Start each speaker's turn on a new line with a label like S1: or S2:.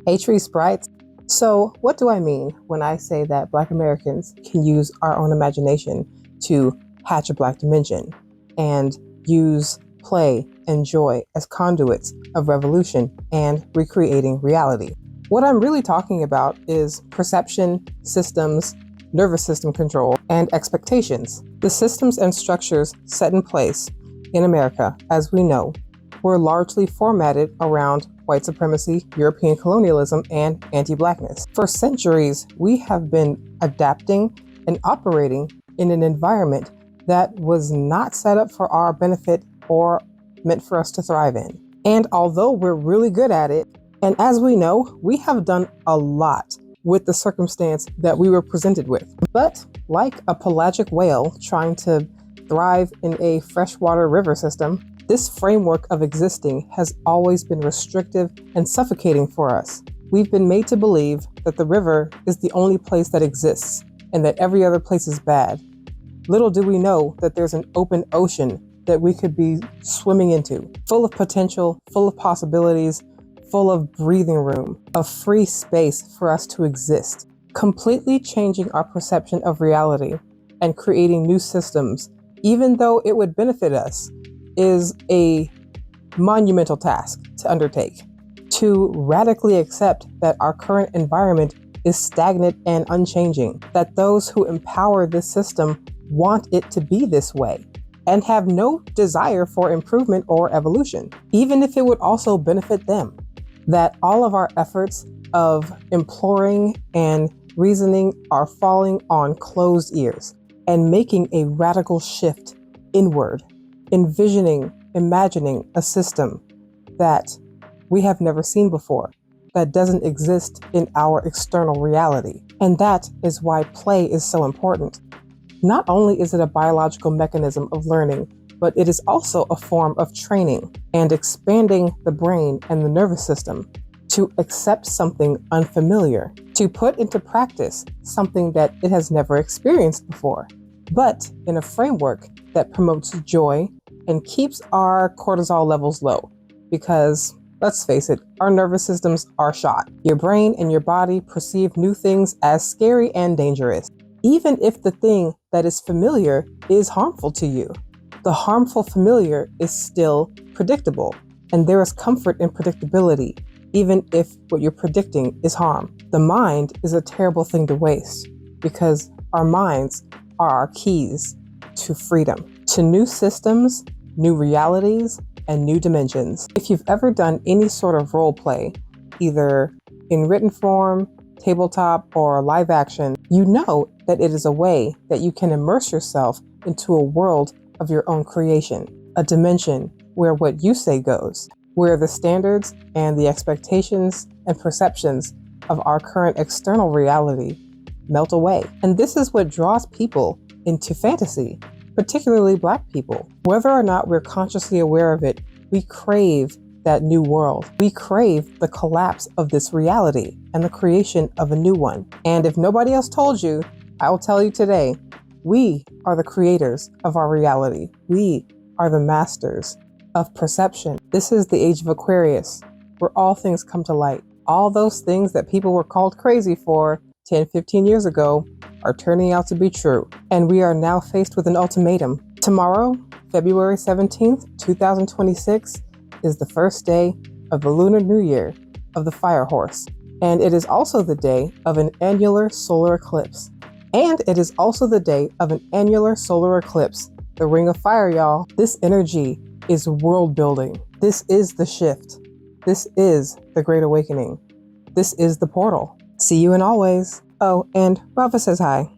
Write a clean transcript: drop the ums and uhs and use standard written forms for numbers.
S1: Hey, Tree Sprites. So, what do I mean when I say that Black Americans can use our own imagination to hatch a Black dimension and use play and joy as conduits of revolution and recreating reality? What I'm really talking about is perception, systems, nervous system control, and expectations. The systems and structures set in place in America, as we know, were largely formatted around white supremacy, European colonialism, and anti-Blackness. For centuries, we have been adapting and operating in an environment that was not set up for our benefit or meant for us to thrive in. And although we're really good at it, and as we know, we have done a lot with the circumstance that we were presented with. But like a pelagic whale trying to thrive in a freshwater river system, this framework of existing has always been restrictive and suffocating for us. We've been made to believe that the river is the only place that exists and that every other place is bad. Little do we know that there's an open ocean that we could be swimming into, full of potential, full of possibilities, full of breathing room, of free space for us to exist, completely changing our perception of reality and creating new systems, even though it would benefit us, is a monumental task to undertake. To radically accept that our current environment is stagnant and unchanging, that those who empower this system want it to be this way, and have no desire for improvement or evolution, even if it would also benefit them. That all of our efforts of imploring and reasoning are falling on closed ears and making a radical shift inward, envisioning, imagining a system that we have never seen before, that doesn't exist in our external reality. And that is why play is so important. Not only is it a biological mechanism of learning, but it is also a form of training and expanding the brain and the nervous system to accept something unfamiliar, to put into practice something that it has never experienced before, but in a framework that promotes joy and keeps our cortisol levels low. Because let's face it, our nervous systems are shot. Your brain and your body perceive new things as scary and dangerous, even if the thing that is familiar is harmful to you. The harmful familiar is still predictable, and there is comfort in predictability, even if what you're predicting is harm. The mind is a terrible thing to waste, because our minds are our keys to freedom, to new systems, new realities, and new dimensions. If you've ever done any sort of role play, either in written form, tabletop, or live action, you know that it is a way that you can immerse yourself into a world of your own creation, a dimension where what you say goes, where the standards and the expectations and perceptions of our current external reality melt away. And this is what draws people into fantasy, particularly Black people. Whether or not we're consciously aware of it, we crave that new world. We crave the collapse of this reality and the creation of a new one. And if nobody else told you, I will tell you today, we are the creators of our reality. We are the masters of perception. This is the age of Aquarius, where all things come to light. All those things that people were called crazy for 10, 15 years ago are turning out to be true. And we are now faced with an ultimatum. Tomorrow, February 17th, 2026, is the first day of the Lunar New Year of the Fire Horse. And it is also the day of an annular solar eclipse. And it is also the day of an annular solar eclipse, the Ring of Fire, y'all. This energy is world building. This is the shift. This is the Great Awakening. This is the portal. See you in always. Oh, and Rafa says hi.